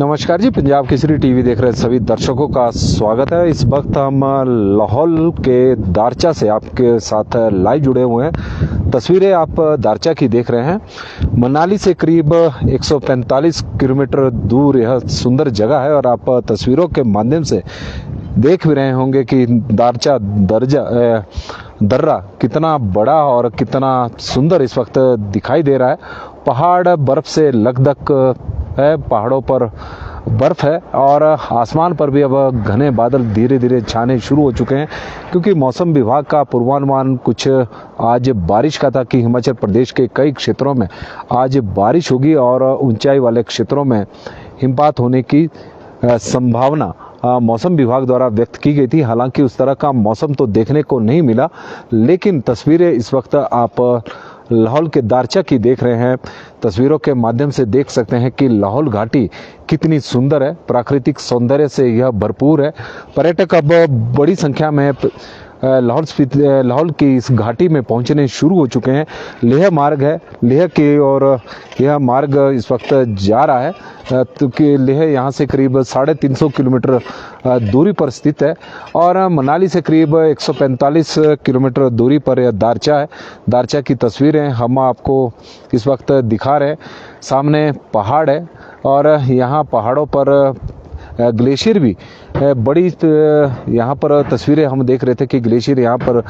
नमस्कार जी, पंजाब केसरी टीवी देख रहे सभी दर्शकों का स्वागत है। इस वक्त हम लाहौल के दारचा से आपके साथ लाइव जुड़े हुए हैं। तस्वीरें आप दारचा की देख रहे हैं। मनाली से करीब 145 किलोमीटर दूर यह सुंदर जगह है और आप तस्वीरों के माध्यम से देख भी रहे होंगे कि दारचा दर्रा कितना बड़ा और कितना सुंदर इस वक्त दिखाई दे रहा है। पहाड़ बर्फ से लकदक है, पहाड़ों पर बर्फ है और आसमान पर भी अब घने बादल धीरे धीरे छाने शुरू हो चुके हैं, क्योंकि मौसम विभाग का पूर्वानुमान कुछ आज बारिश का था कि हिमाचल प्रदेश के कई क्षेत्रों में आज बारिश होगी और ऊंचाई वाले क्षेत्रों में हिमपात होने की संभावना मौसम विभाग द्वारा व्यक्त की गई थी। हालांकि उस तरह का मौसम तो देखने को नहीं मिला, लेकिन तस्वीरें इस वक्त आप लाहौल के दारचा की देख रहे हैं। तस्वीरों के माध्यम से देख सकते हैं कि लाहौल घाटी कितनी सुंदर है, प्राकृतिक सौंदर्य से यह भरपूर है। पर्यटक अब बड़ी संख्या में लाहौल की इस घाटी में पहुंचने शुरू हो चुके हैं। लेह मार्ग है, लेह की और यह मार्ग इस वक्त जा रहा है, क्योंकि लेह यहाँ से करीब 350 किलोमीटर दूरी पर स्थित है और मनाली से करीब 145 किलोमीटर दूरी पर यह दारचा है। दारचा की तस्वीरें हम आपको इस वक्त दिखा रहे हैं। सामने पहाड़ है और यहाँ पहाड़ों पर ग्लेशियर भी बड़ी यहाँ पर तस्वीरें हम देख रहे थे कि ग्लेशियर यहाँ पर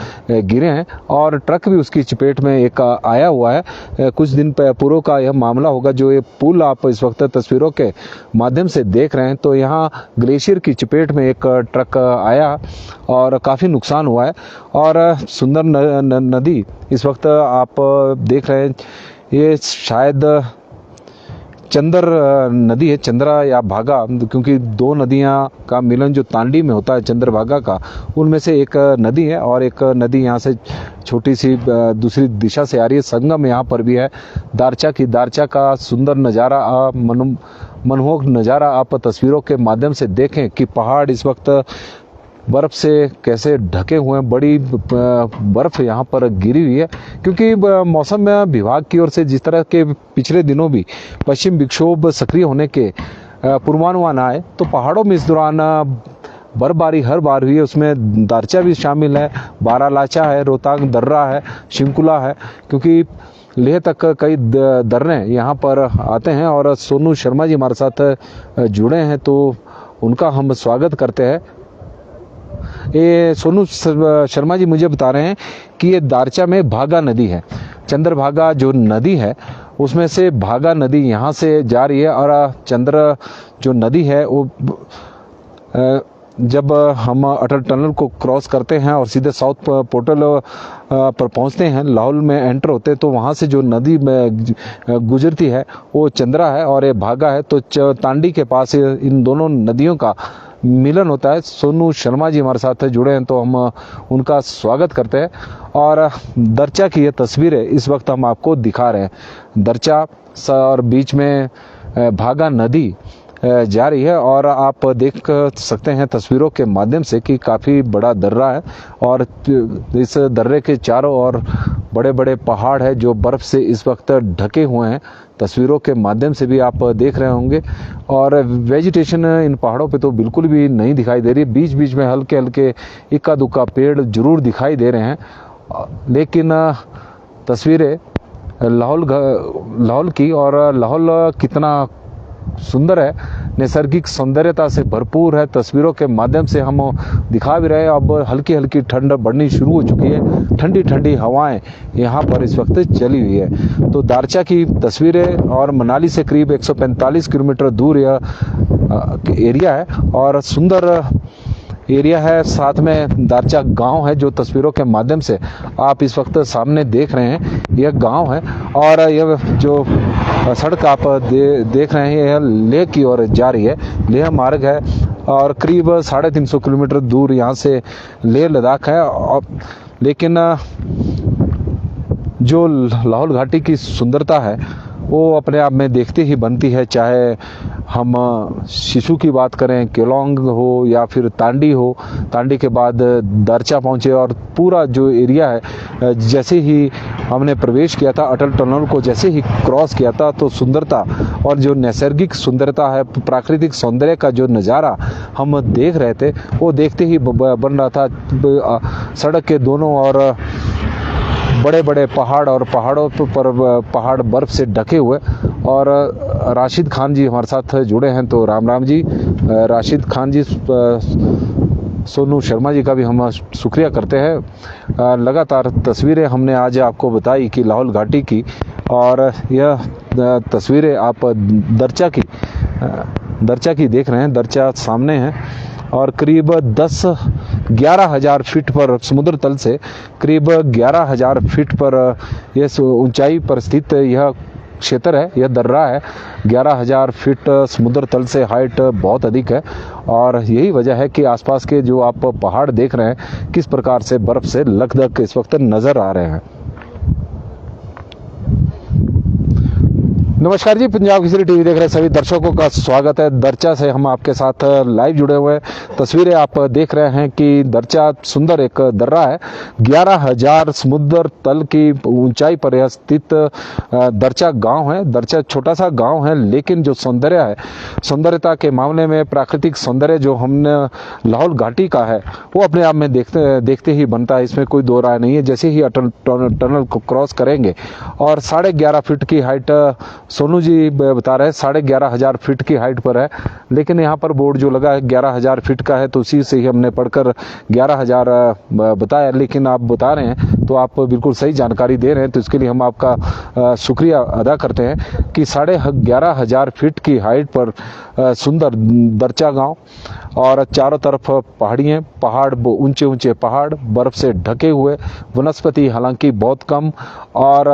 गिरे हैं और ट्रक भी उसकी चपेट में एक आया हुआ है। कुछ दिन पूर्व का यह मामला होगा। जो ये पुल आप इस वक्त तस्वीरों के माध्यम से देख रहे हैं, तो यहाँ ग्लेशियर की चपेट में एक ट्रक आया और काफ़ी नुकसान हुआ है। और सुंदर नदी इस वक्त आप देख रहे हैं, ये शायद चंदर नदी है, चंद्रा या भागा, क्योंकि दो नदियां का मिलन जो तांडी में होता है चंद्रभागा का, उनमें से एक नदी है और एक नदी यहाँ से छोटी सी दूसरी दिशा से आ रही है। संगम यहाँ पर भी है दारचा का सुंदर नज़ारा, मनमोहक नज़ारा आप तस्वीरों के माध्यम से देखें कि पहाड़ इस वक्त बर्फ से कैसे ढके हुए हैं। बड़ी बर्फ यहाँ पर गिरी हुई है, क्योंकि मौसम विभाग की ओर से जिस तरह के पिछले दिनों भी पश्चिम विक्षोभ सक्रिय होने के पूर्वानुमान आए, तो पहाड़ों में इस दौरान बर्फबारी हर बार हुई है। उसमें दारचा भी शामिल है, बारालाचा है, रोहतांग दर्रा है, शिंकुला है, क्योंकि लेह तक कई दर्रे यहाँ पर आते हैं। और सोनू शर्मा जी हमारे साथ जुड़े हैं, तो उनका हम स्वागत करते हैं। ये सोनू शर्मा जी मुझे बता रहे हैं कि ये दारचा में भागा नदी है, चंद्रभागा जो नदी है उसमें से भागा नदी यहाँ से जा रही है। और चंद्र जो नदी है वो जब हम अटल टनल को क्रॉस करते हैं और सीधे साउथ पोर्टल पर पहुंचते हैं, लाहौल में एंटर होते हैं, तो वहाँ से जो नदी में गुजरती है वो चंद्रा है और ये भागा है। तो तांडी के पास इन दोनों नदियों का मिलन होता है। सोनू शर्मा जी हमारे साथ जुड़े हैं, तो हम उनका स्वागत करते हैं। और दारचा की ये तस्वीरें इस वक्त हम आपको दिखा रहे हैं। दारचा और बीच में भागा नदी जा रही है और आप देख सकते हैं तस्वीरों के माध्यम से कि काफ़ी बड़ा दर्रा है और इस दर्रे के चारों ओर बड़े बड़े पहाड़ है जो बर्फ़ से इस वक्त ढके हुए हैं। तस्वीरों के माध्यम से भी आप देख रहे होंगे। और वेजिटेशन इन पहाड़ों पे तो बिल्कुल भी नहीं दिखाई दे रही। बीच बीच में हल्के हल्के इक्का दुक्का पेड़ जरूर दिखाई दे रहे हैं, लेकिन तस्वीरें लाहौल की, और लाहौल कितना सुंदर है, नैसर्गिक सौंदर्यता से भरपूर है। तस्वीरों के माध्यम से हम दिखा भी रहे हैं। अब हल्की हल्की ठंड बढ़नी शुरू हो चुकी है, ठंडी ठंडी हवाएं यहाँ पर इस वक्त चली हुई है। तो दारचा की तस्वीरें, और मनाली से करीब 145 किलोमीटर दूर यह एरिया है और सुंदर एरिया है। साथ में दारचा गांव है जो तस्वीरों के माध्यम से आप इस वक्त सामने देख रहे हैं, यह गांव है। और यह जो सड़क आप देख रहे हैं यह लेह की ओर जा रही है, लेह मार्ग है और करीब 350 किलोमीटर दूर यहाँ से लेह लद्दाख है। और लेकिन जो लाहौल घाटी की सुंदरता है वो अपने आप में देखते ही बनती है, चाहे हम शिशु की बात करें, केलोंग हो या फिर तांडी हो, तांडी के बाद दारचा पहुँचे और पूरा जो एरिया है, जैसे ही हमने प्रवेश किया था अटल टनल को, जैसे ही क्रॉस किया था तो सुंदरता और जो नैसर्गिक सुंदरता है, प्राकृतिक सौंदर्य का जो नज़ारा हम देख रहे थे वो देखते ही बन रहा था। सड़क के दोनों ओर बड़े बड़े पहाड़ और पहाड़ों पर पहाड़ बर्फ से ढके हुए। और राशिद खान जी हमारे साथ जुड़े हैं, तो राम राम जी। राशिद खान जी, सोनू शर्मा जी का भी हम शुक्रिया करते हैं। लगातार तस्वीरें हमने आज आपको बताई कि लाहौल घाटी की, और यह तस्वीरें आप दरचा की देख रहे हैं। दरचा सामने है और करीब 11 हज़ार फीट पर समुद्र तल से करीब 11 हज़ार फीट पर यह ऊंचाई पर स्थित यह क्षेत्र है, यह दर्रा है। 11 हज़ार फीट समुद्र तल से हाइट बहुत अधिक है, और यही वजह है कि आसपास के जो आप पहाड़ देख रहे हैं किस प्रकार से बर्फ से लकदक इस वक्त नजर आ रहे हैं। नमस्कार जी, पंजाब केसरी टीवी देख रहे सभी दर्शकों का स्वागत है। दरचा से हम आपके साथ लाइव जुड़े हुए हैं। तस्वीरें आप देख रहे हैं कि दरचा सुंदर एक दर्रा है। 11 हज़ार समुद्र तल की ऊंचाई पर यह स्थित दरचा गांव है। दरचा छोटा सा गांव है, लेकिन जो सौंदर्य है, सौंदर्यता के मामले में प्राकृतिक सौंदर्य जो हमने लाहौल घाटी का है वो अपने आप में देखते ही बनता है, इसमें कोई दो राय नहीं है। जैसे ही अटल टनल को क्रॉस करेंगे और 11.5 फीट की हाइट सोनू जी बता रहे हैं, 11.5 हज़ार फीट की हाइट पर है, लेकिन यहाँ पर बोर्ड जो लगा है 11 हज़ार फीट का है, तो उसी से ही हमने पढ़कर 11 हज़ार बताया। लेकिन आप बता रहे हैं तो आप बिल्कुल सही जानकारी दे रहे हैं, तो इसके लिए हम आपका शुक्रिया अदा करते हैं कि 11.5 हज़ार फीट की हाइट पर सुंदर दरचा गांव, और चारों तरफ पहाड़ियाँ, पहाड़, ऊंचे ऊंचे पहाड़, बर्फ से ढके हुए, वनस्पति हालांकि बहुत कम और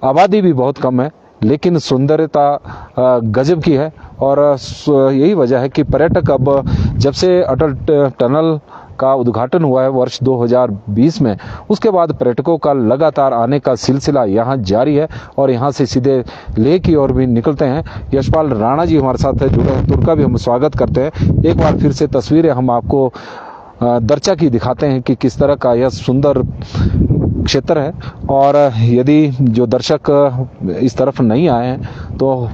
आबादी भी बहुत कम है, लेकिन सुंदरता गजब की है। और यही वजह है कि पर्यटक अब जब से अटल टनल का उद्घाटन हुआ है वर्ष 2020 में, उसके बाद पर्यटकों का लगातार आने का सिलसिला यहाँ जारी है, और यहाँ से सीधे लेह की ओर भी निकलते हैं। यशपाल राणा जी हमारे साथ जुड़े हैं, तो उनका भी हम स्वागत करते हैं। एक बार फिर से तस्वीरें हम आपको दरचा की दिखाते हैं कि किस तरह का यह सुंदर क्षेत्र है। और यदि जो दर्शक इस तरफ नहीं आए हैं तो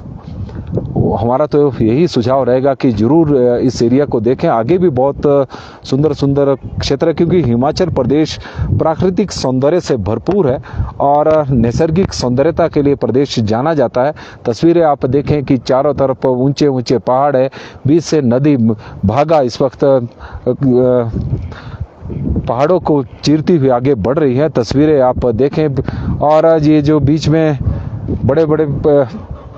हमारा तो यही सुझाव रहेगा कि जरूर इस एरिया को देखें। आगे भी बहुत सुंदर सुंदर क्षेत्र है, क्योंकि हिमाचल प्रदेश प्राकृतिक सौंदर्य से भरपूर है और नैसर्गिक सौंदर्यता के लिए प्रदेश जाना जाता है। तस्वीरें आप देखें कि चारों तरफ ऊंचे ऊंचे पहाड़ है, बीच से नदी भागा इस वक्त पहाड़ों को चीरती हुई आगे बढ़ रही है। तस्वीरें आप देखें, और ये जो बीच में बड़े बड़े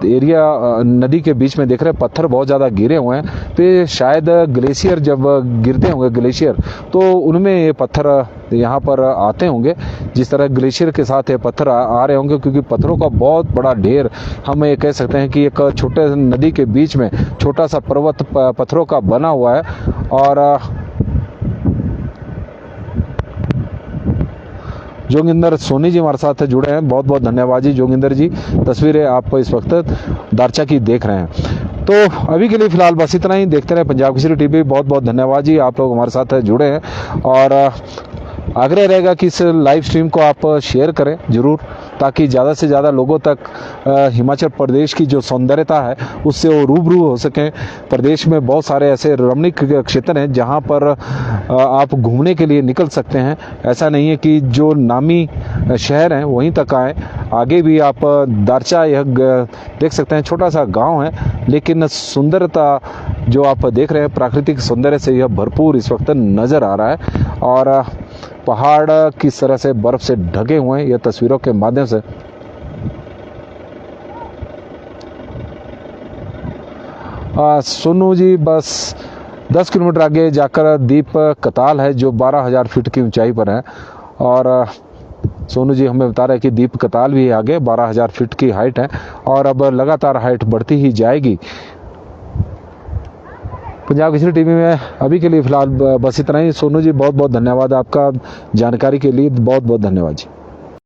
एरिया नदी के बीच में देख रहे हैं, पत्थर बहुत ज़्यादा गिरे हुए हैं। तो ये शायद ग्लेशियर जब गिरते होंगे, ग्लेशियर, तो उनमें ये पत्थर यहाँ पर आते होंगे। जिस तरह ग्लेशियर के साथ ये पत्थर आ रहे होंगे, क्योंकि पत्थरों का बहुत बड़ा ढेर, हम ये कह सकते हैं कि एक छोटे नदी के बीच में छोटा सा पर्वत पत्थरों का बना हुआ है। और जोगिंदर सोनी जी हमारे साथ जुड़े हैं, बहुत बहुत धन्यवाद जी जोगिंदर जी। तस्वीरें आप इस वक्त दारचा की देख रहे हैं। तो अभी के लिए फिलहाल बस इतना ही। देखते रहे पंजाब केसरी टीवी। बहुत बहुत धन्यवाद जी, आप लोग हमारे साथ जुड़े हैं, और आग्रह रहेगा कि इस लाइव स्ट्रीम को आप शेयर करें जरूर, ताकि ज़्यादा से ज़्यादा लोगों तक हिमाचल प्रदेश की जो सौंदर्यता है उससे वो रूबरू हो सकें। प्रदेश में बहुत सारे ऐसे रमणीक क्षेत्र हैं जहां पर आप घूमने के लिए निकल सकते हैं। ऐसा नहीं है कि जो नामी शहर हैं वहीं तक आए, आगे भी आप दारचा यह देख सकते हैं। छोटा सा गाँव है, लेकिन सुंदरता जो आप देख रहे हैं प्राकृतिक सौंदर्य से यह भरपूर इस वक्त नज़र आ रहा है। और पहाड़ किस तरह से बर्फ से ढके हुए हैं, यह तस्वीरों के माध्यम से सोनू जी, बस 10 किलोमीटर आगे जाकर दीप कताल है जो 12 हज़ार फीट की ऊंचाई पर है। और सोनू जी हमें बता रहे हैं कि दीप कताल भी आगे 12 हज़ार फीट की हाइट है, और अब लगातार हाइट बढ़ती ही जाएगी। पंजाब केसरी टीवी में अभी के लिए फिलहाल बस इतना ही। सोनू जी बहुत बहुत धन्यवाद आपका जानकारी के लिए, बहुत बहुत धन्यवाद जी।